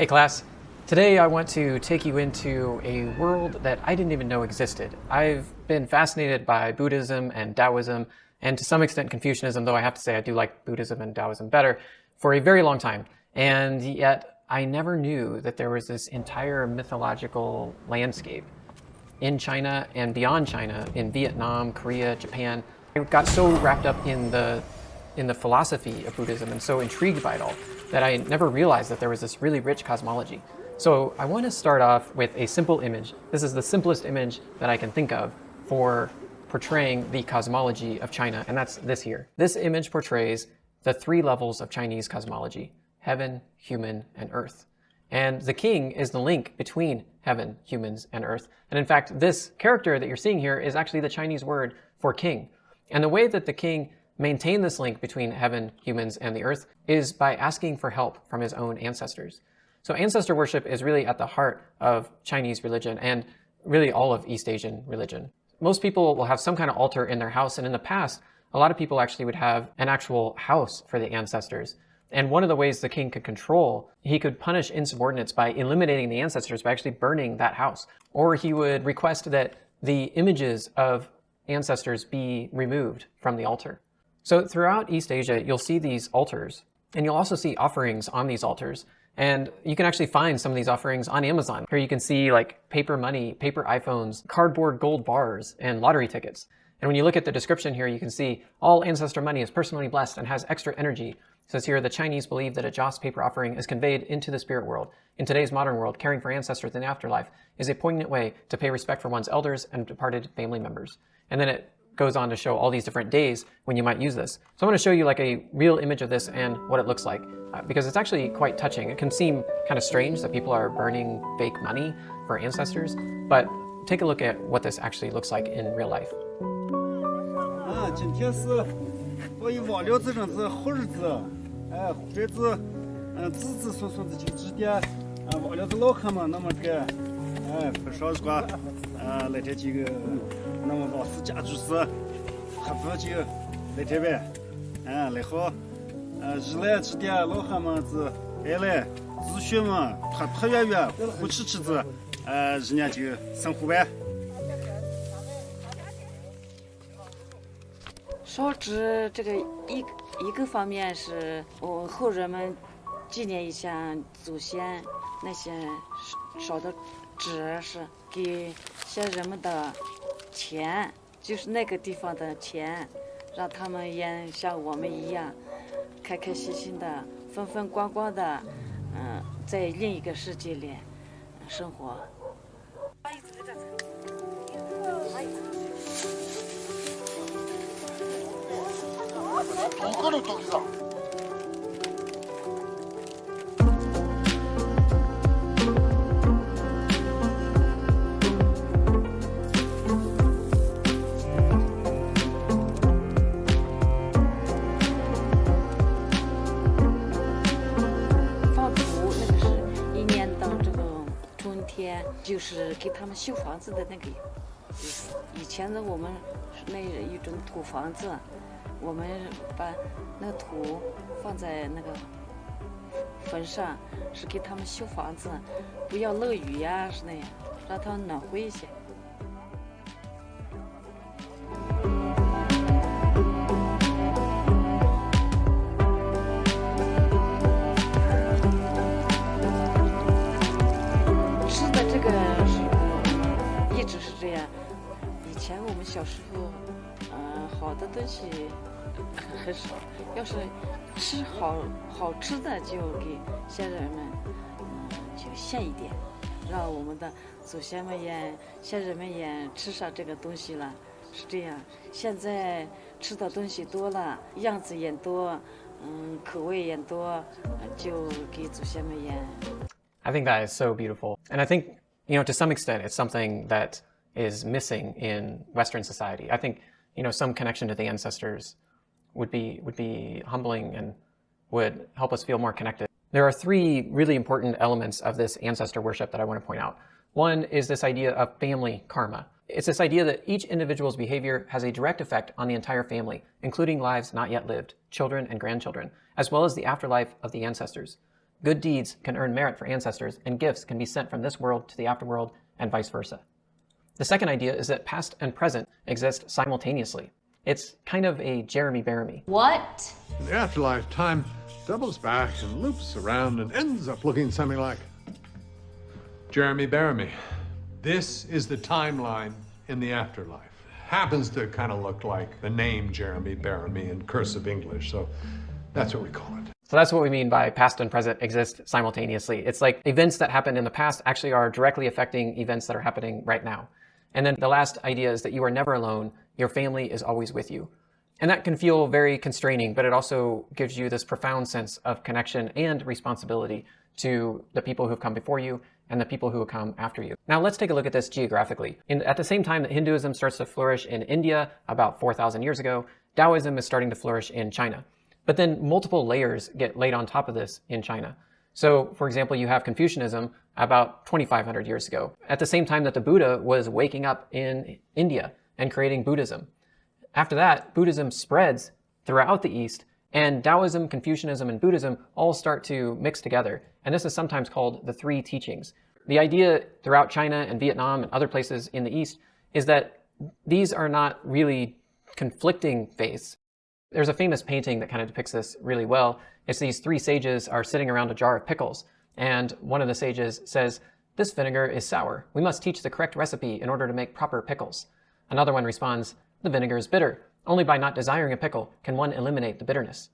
Hey class, today I want to take you into a world that I didn't even know existed. I've been fascinated by Buddhism and Taoism, and to some extent Confucianism, though I have to say I do like Buddhism and Taoism better, for a very long time. And yet I never knew that there was this entire mythological landscape in China and beyond China, in Vietnam, Korea, Japan. I got so wrapped up in the philosophy of Buddhism and so intrigued by it all that I never realized that there was this really rich cosmology. So I want to start off with a simple image. This is the simplest image that I can think of for portraying the cosmology of China, and that's this here. This image portrays the three levels of Chinese cosmology: heaven, human, and earth. And the king is the link between heaven, humans, and earth. And in fact, this character that you're seeing here is actually the Chinese word for king. And the way that the king maintained this link between heaven, humans, and the earth is by asking for help from his own ancestors. So ancestor worship is really at the heart of Chinese religion and really all of East Asian religion. Most people will have some kind of altar in their house, and in the past, a lot of people actually would have an actual house for the ancestors. And one of the ways the king could control, he could punish insubordinates by eliminating the ancestors by actually burning that house. Or he would request that the images of ancestors be removed from the altar. So throughout East Asia, you'll see these altars, and you'll also see offerings on these altars. And you can actually find some of these offerings on Amazon. Here you can see like paper money, paper iPhones, cardboard gold bars, and lottery tickets. And when you look at the description here, you can see all ancestor money is personally blessed and has extra energy. It says here, the Chinese believe that a joss paper offering is conveyed into the spirit world. In today's modern world, caring for ancestors in the afterlife is a poignant way to pay respect for one's elders and departed family members. And then it goes on to show all these different days when you might use this. So I want to show you like a real image of this and what it looks like, because it's actually quite touching. It can seem kind of strange that people are burning fake money for ancestors, but take a look at what this actually looks like in real life. 今天是我以忘了这种子好日子，这子，子子孙孙子就指点，忘了这老汉们那么个，不少是吧？来这几个，那么老师家主是，还不就来这边，来好，日来指点老汉们子，爱来自学嘛，他远远不吃子，人家就生活呗。 烧纸这个一个方面是我后人们纪念一下祖先，那些烧的纸是给先人们的钱，就是那个地方的钱，让他们也像我们一样开开心心的、风风光光的，在另一个世界里生活。 一个人都不让。放土那个是一年到这个春天，就是给他们修房子的那个意思。以前的我们是那一种土房子。 我们把那个土放在那个坟上，是给他们修房子，不要漏雨呀，是那样，让他们暖和一些。吃的这个是一直是这样，以前我们小时候。 好的东西很少，要是吃好吃的，就给先人们，就献一点，让我们的祖先们也、先人们也吃上这个东西了，是这样。现在吃的东西多了，样子也多，口味也多，就给祖先们也。I think that is so beautiful, and I think to some extent it's something that is missing in Western society. I think. Some connection to the ancestors would be humbling and would help us feel more connected. There are three really important elements of this ancestor worship that I want to point out. One is this idea of family karma. It's this idea that each individual's behavior has a direct effect on the entire family, including lives not yet lived, children and grandchildren, as well as the afterlife of the ancestors. Good deeds can earn merit for ancestors, and gifts can be sent from this world to the afterworld, and vice versa. The second idea is that past and present exist simultaneously. It's kind of a Jeremy Bearimy. What? The afterlife time doubles back and loops around and ends up looking something like Jeremy Bearimy. This is the timeline in the afterlife. Happens to kind of look like the name Jeremy Bearimy in cursive English, so that's what we call it. So that's what we mean by past and present exist simultaneously. It's like events that happened in the past actually are directly affecting events that are happening right now. And then the last idea is that you are never alone. Your family is always with you. And that can feel very constraining, but it also gives you this profound sense of connection and responsibility to the people who've come before you and the people who will come after you. Now let's take a look at this geographically. At the same time that Hinduism starts to flourish in India about 4,000 years ago, Taoism is starting to flourish in China. But then multiple layers get laid on top of this in China. So, for example, you have Confucianism about 2,500 years ago, at the same time that the Buddha was waking up in India and creating Buddhism. After that, Buddhism spreads throughout the East, and Taoism, Confucianism, and Buddhism all start to mix together. And this is sometimes called the three teachings. The idea throughout China and Vietnam and other places in the East is that these are not really conflicting faiths. There's a famous painting that kind of depicts this really well. It's these three sages are sitting around a jar of pickles, and one of the sages says, "This vinegar is sour. We must teach the correct recipe in order to make proper pickles." Another one responds, "The vinegar is bitter. Only by not desiring a pickle can one eliminate the bitterness."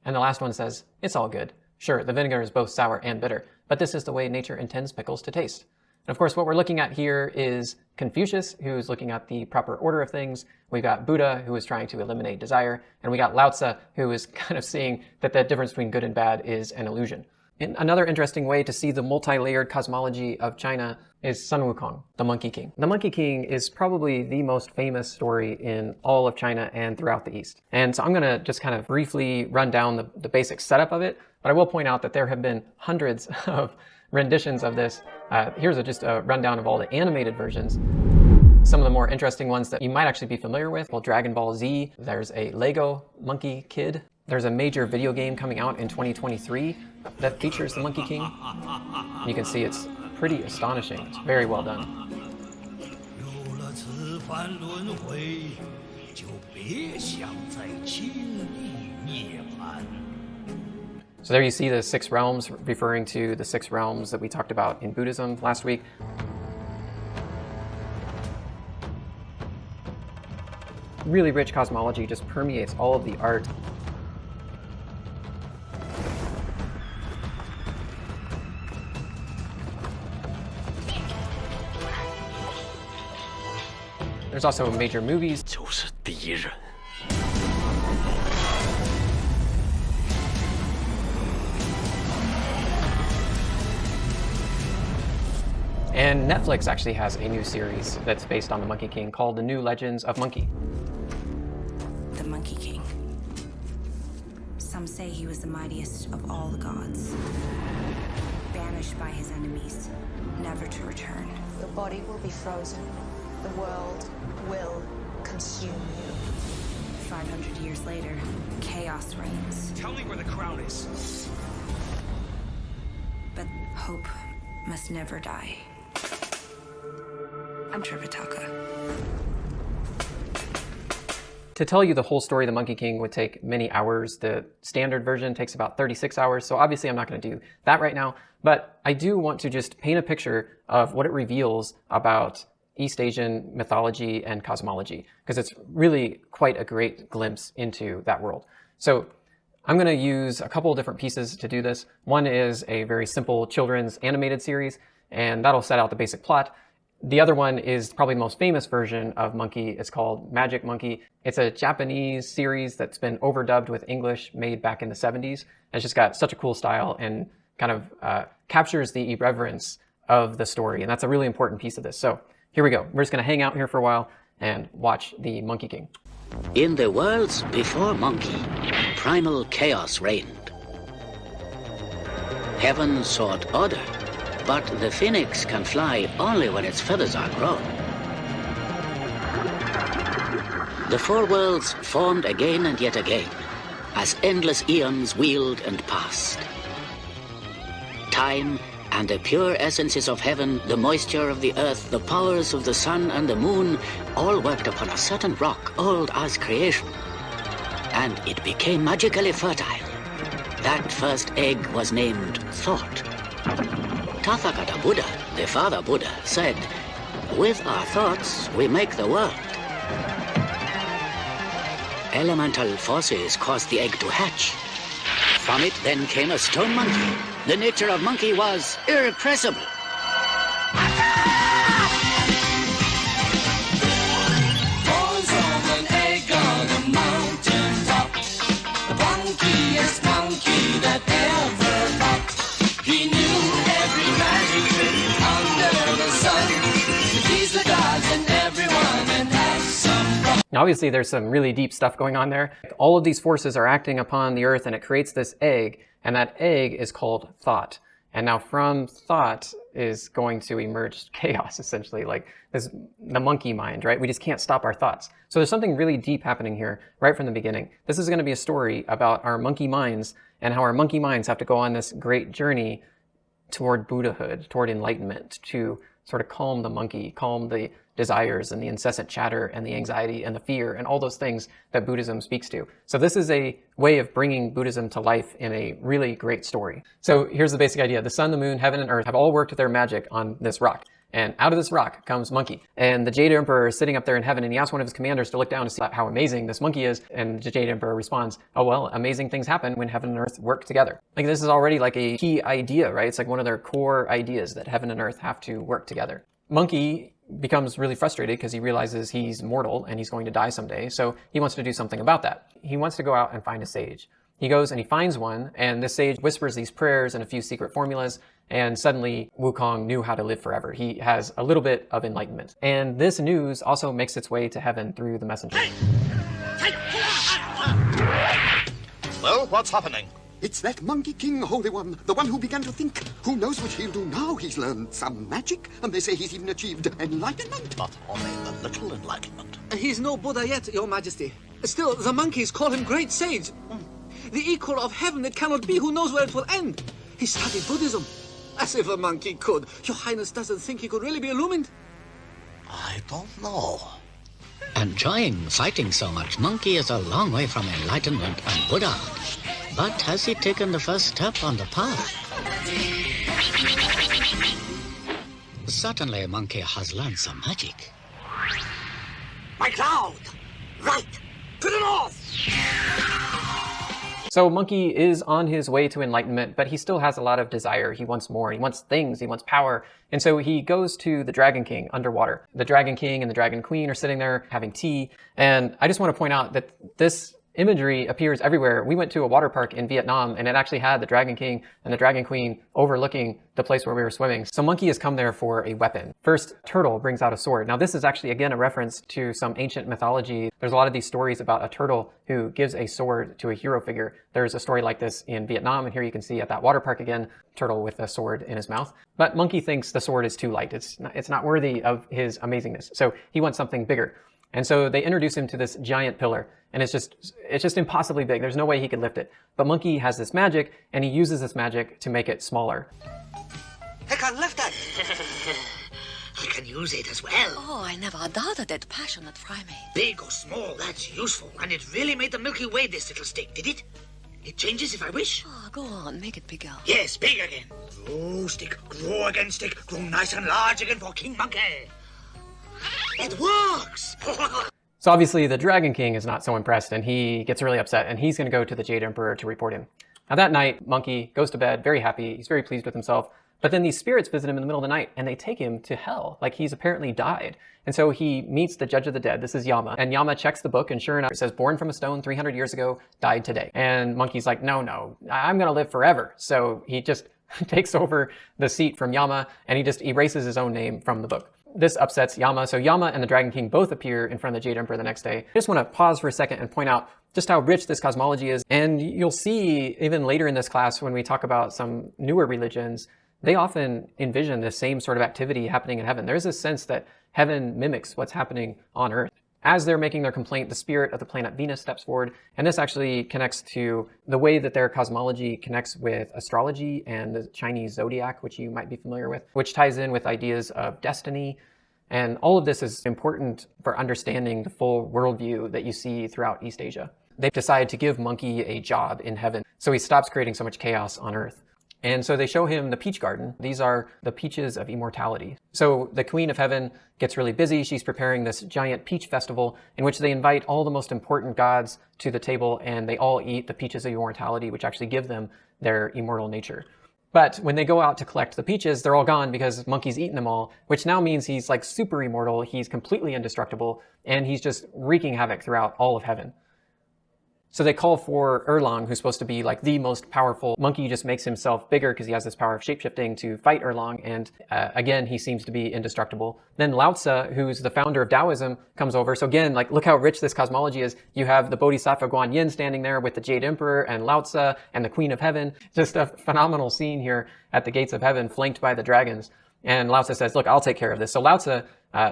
And the last one says, "It's all good. Sure, the vinegar is both sour and bitter, but this is the way nature intends pickles to taste." And of course, what we're looking at here is Confucius, who's looking at the proper order of things. We've got Buddha, who is trying to eliminate desire. And we got Lao Tzu, who is kind of seeing that the difference between good and bad is an illusion. And another interesting way to see the multi-layered cosmology of China is Sun Wukong, the Monkey King. The Monkey King is probably the most famous story in all of China and throughout the East. And so I'm going to just kind of briefly run down the basic setup of it, but I will point out that there have been hundreds of renditions of this. Here's just a rundown of all the animated versions. Some of the more interesting ones that you might actually be familiar with, well, Dragon Ball Z, there's a Lego Monkey Kid. There's a major video game coming out in 2023 that features the Monkey King. You can see it's pretty astonishing. It's very well done. So there you see the 6 realms, referring to the 6 realms that we talked about in Buddhism last week. Really rich cosmology just permeates all of the art. There's also major movies. And Netflix actually has a new series that's based on the Monkey King called The New Legends of Monkey. The Monkey King. Some say he was the mightiest of all the gods. Banished by his enemies, never to return. Your body will be frozen. The world will consume you. 500 years later, chaos reigns. Tell me where the crown is. But hope must never die. I'm Tripitaka. To tell you the whole story of the Monkey King would take many hours. The standard version takes about 36 hours, so obviously I'm not going to do that right now. But I do want to just paint a picture of what it reveals about East Asian mythology and cosmology, because it's really quite a great glimpse into that world. So I'm going to use a couple of different pieces to do this. One is a very simple children's animated series, and that'll set out the basic plot. The other one is probably the most famous version of Monkey. It's called Magic Monkey. It's a Japanese series that's been overdubbed with English, made back in the 70s. It's just got such a cool style and kind of captures the irreverence of the story. And that's a really important piece of this. So here we go. We're just going to hang out here for a while and watch the Monkey King. In the worlds before Monkey, primal chaos reigned. Heaven sought order, but the phoenix can fly only when its feathers are grown. The 4 worlds formed again and yet again, as endless eons wheeled and passed. time, and the pure essences of heaven, the moisture of the earth, the powers of the sun and the moon, all worked upon a certain rock old as creation. And it became magically fertile. That first egg was named Thought. Tathagata Buddha, the father Buddha, said, "With our thoughts, we make the world." Elemental forces caused the egg to hatch. From it then came a stone monkey. The nature of monkey was irrepressible. Boys on an egg on a mountain top. The funkiest monkey that ever popped. He knew every magic trick under the sun. To please the gods and everyone and have some fun. Now, obviously, there's some really deep stuff going on there. All of these forces are acting upon the earth, and it creates this egg, and that egg is called thought. And now from thought is going to emerge chaos, essentially, like this, the monkey mind, right? We just can't stop our thoughts. So there's something really deep happening here right from the beginning. This is going to be a story about our monkey minds and how our monkey minds have to go on this great journey toward Buddhahood, toward enlightenment, to sort of calm the monkey, calm the desires and the incessant chatter and the anxiety and the fear and all those things that Buddhism speaks to. So this is a way of bringing Buddhism to life in a really great story. So here's the basic idea. The sun, the moon, heaven, and earth have all worked their magic on this rock. And out of this rock comes Monkey. And the Jade Emperor is sitting up there in heaven, and he asks one of his commanders to look down and see how amazing this monkey is. And the Jade Emperor responds, "Oh, well, amazing things happen when heaven and earth work together." Like, this is already like a key idea, right? It's like one of their core ideas, that heaven and earth have to work together. Monkey becomes really frustrated because he realizes he's mortal and he's going to die someday. So he wants to do something about that. He wants to go out and find a sage. He goes and he finds one, and this sage whispers these prayers and a few secret formulas, and suddenly Wukong knew how to live forever. He has a little bit of enlightenment. And this news also makes its way to heaven through the messenger. Well, what's happening? It's that Monkey King, Holy One, the one who began to think. Who knows what he'll do now? He's learned some magic, and they say he's even achieved enlightenment. But only a little enlightenment. He's no Buddha yet, Your Majesty. Still, the monkeys call him Great Sage. The equal of heaven that cannot be, who knows where it will end. He studied Buddhism. As if a monkey could. Your Highness doesn't think he could really be illumined? I don't know. Enjoying fighting so much, Monkey is a long way from enlightenment and Buddhahood. But has he taken the first step on the path? Certainly, Monkey has learned some magic. My cloud! Right! To the north! So Monkey is on his way to enlightenment, but he still has a lot of desire. He wants more. He wants things. He wants power. And so he goes to the Dragon King underwater. The Dragon King and the Dragon Queen are sitting there having tea. And I just want to point out that this imagery appears everywhere. We went to a water park in Vietnam, and it actually had the Dragon King and the Dragon Queen overlooking the place where we were swimming. So Monkey has come there for a weapon. First, Turtle brings out a sword. Now, this is actually, again, a reference to some ancient mythology. There's a lot of these stories about a turtle who gives a sword to a hero figure. There's a story like this in Vietnam, and here you can see at that water park again, Turtle with a sword in his mouth. But Monkey thinks the sword is too light. It's not worthy of his amazingness. So he wants something bigger. And so they introduce him to this giant pillar, and it's just impossibly big. There's no way he could lift it. But Monkey has this magic, and he uses this magic to make it smaller. I can lift it! I can use it as well. Oh, I never doubted that passionate primate. Big or small, that's useful. And it really made the Milky Way, this little stick, did it? It changes if I wish. Oh, go on, make it bigger. Yes, big again. Grow, stick, grow again, stick. Grow nice and large again for King Monkey. It works! So obviously the Dragon King is not so impressed, and he gets really upset, and he's going to go to the Jade Emperor to report him. Now that night, Monkey goes to bed very happy. He's very pleased with himself. But then these spirits visit him in the middle of the night, and they take him to hell, like he's apparently died. And so he meets the Judge of the Dead. This is Yama. And Yama checks the book, and sure enough, it says, born from a stone 300 years ago, died today. And Monkey's like, no, I'm going to live forever. So he just takes over the seat from Yama, and he just erases his own name from the book. This upsets Yama, so Yama and the Dragon King both appear in front of the Jade Emperor the next day. I just want to pause for a second and point out just how rich this cosmology is. And you'll see even later in this class when we talk about some newer religions, they often envision the same sort of activity happening in heaven. There's a sense that heaven mimics what's happening on earth. As they're making their complaint, the spirit of the planet Venus steps forward, and this actually connects to the way that their cosmology connects with astrology and the Chinese zodiac, which you might be familiar with, which ties in with ideas of destiny. And all of this is important for understanding the full worldview that you see throughout East Asia. They've decided to give Monkey a job in heaven, so he stops creating so much chaos on Earth. And so they show him the peach garden. These are the peaches of immortality. So the Queen of Heaven gets really busy. She's preparing this giant peach festival in which they invite all the most important gods to the table, and they all eat the peaches of immortality, which actually give them their immortal nature. But when they go out to collect the peaches, they're all gone because Monkey's eaten them all, which now means he's like super immortal, he's completely indestructible, and he's just wreaking havoc throughout all of heaven. So they call for Erlang, who's supposed to be like the most powerful. Monkey just makes himself bigger because he has this power of shapeshifting to fight Erlang, and again, he seems to be indestructible. Then Lao Tzu, who's the founder of Taoism, comes over. So again, like, look how rich this cosmology is. You have the Bodhisattva Guanyin standing there with the Jade Emperor and Lao Tzu and the Queen of Heaven. Just a phenomenal scene here at the gates of heaven, flanked by the dragons. And Lao Tzu says, look, I'll take care of this. So Lao Tzu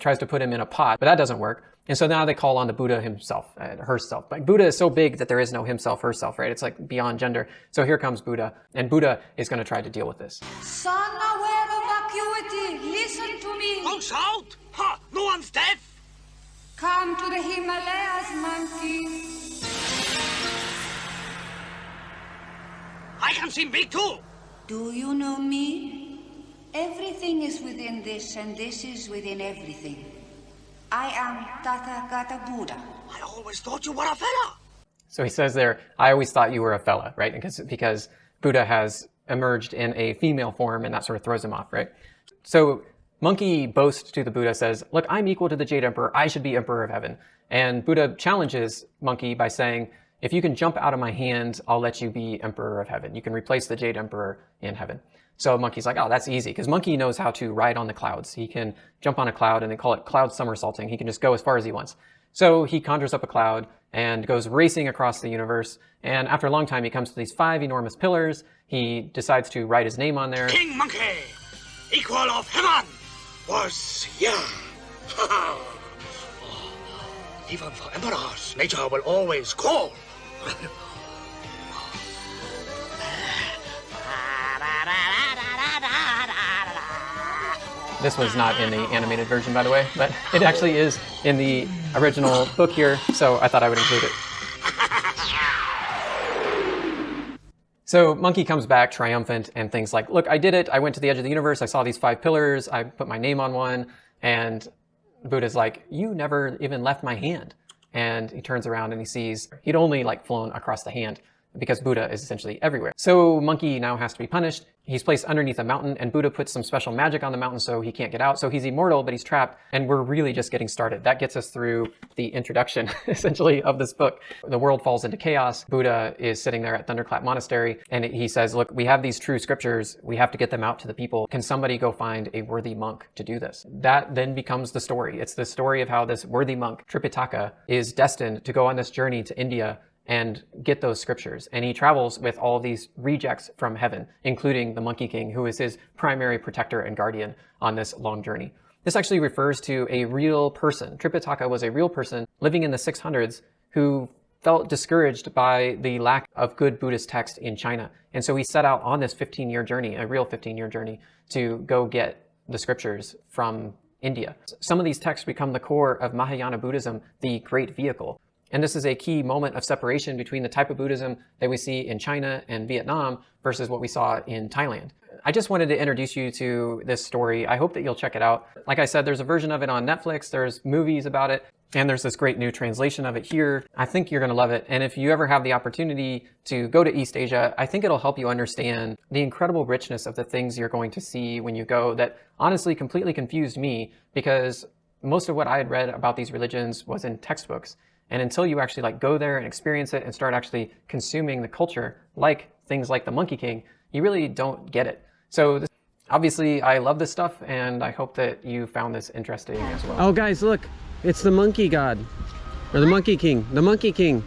tries to put him in a pot, but that doesn't work. And so now they call on the Buddha himself, herself. Like, Buddha is so big that there is no himself, herself, right? It's like beyond gender. So here comes Buddha, and Buddha is going to try to deal with this. Son, aware of vacuity, listen to me. Don't shout! Ha! No one's deaf! Come to the Himalayas, monkey. I can seem big too! Do you know me? Everything is within this, and this is within everything. I am Tathagata Buddha. I always thought you were a fella. So he says there, I always thought you were a fella, right? Because Buddha has emerged in a female form, and that sort of throws him off, right? So Monkey boasts to the Buddha, says, look, I'm equal to the Jade Emperor. I should be Emperor of Heaven. And Buddha challenges Monkey by saying, if you can jump out of my hand, I'll let you be Emperor of Heaven. You can replace the Jade Emperor in heaven. So Monkey's like, oh, that's easy, because Monkey knows how to ride on the clouds. He can jump on a cloud, and they call it cloud somersaulting. He can just go as far as he wants. So he conjures up a cloud and goes racing across the universe. And after a long time, he comes to these 5 enormous pillars. He decides to write his name on there. King Monkey, equal of heaven, was here. Even for emperors, nature will always call. This was not in the animated version, by the way, but it actually is in the original book here, so I thought I would include it. So Monkey comes back triumphant and things like, look, I did it. I went to the edge of the universe. I saw these 5 pillars. I put my name on one. And Buddha's like, you never even left my hand. And he turns around and he sees he'd only like flown across the hand, because Buddha is essentially everywhere. So Monkey now has to be punished. He's placed underneath a mountain, and Buddha puts some special magic on the mountain so he can't get out. So he's immortal, but he's trapped, and we're really just getting started. That gets us through the introduction, essentially, of this book. The world falls into chaos. Buddha is sitting there at Thunderclap Monastery, and he says, look, we have these true scriptures. We have to get them out to the people. Can somebody go find a worthy monk to do this? That then becomes the story. It's the story of how this worthy monk, Tripitaka, is destined to go on this journey to India and get those scriptures. And he travels with all these rejects from heaven, including the Monkey King, who is his primary protector and guardian on this long journey. This actually refers to a real person. Tripitaka was a real person living in the 600s who felt discouraged by the lack of good Buddhist text in China. And so he set out on this 15-year journey, a real 15-year journey, to go get the scriptures from India. Some of these texts become the core of Mahayana Buddhism, the great vehicle. And this is a key moment of separation between the type of Buddhism that we see in China and Vietnam versus what we saw in Thailand. I just wanted to introduce you to this story. I hope that you'll check it out. Like I said, there's a version of it on Netflix. There's movies about it. And there's this great new translation of it here. I think you're going to love it. And if you ever have the opportunity to go to East Asia, I think it'll help you understand the incredible richness of the things you're going to see when you go that honestly completely confused me, because most of what I had read about these religions was in textbooks. And until you actually like go there and experience it and start actually consuming the culture, like things like the Monkey King, you really don't get it. So obviously I love this stuff, and I hope that you found this interesting as well. Oh guys, look, it's the monkey god, or the Monkey King, the Monkey King.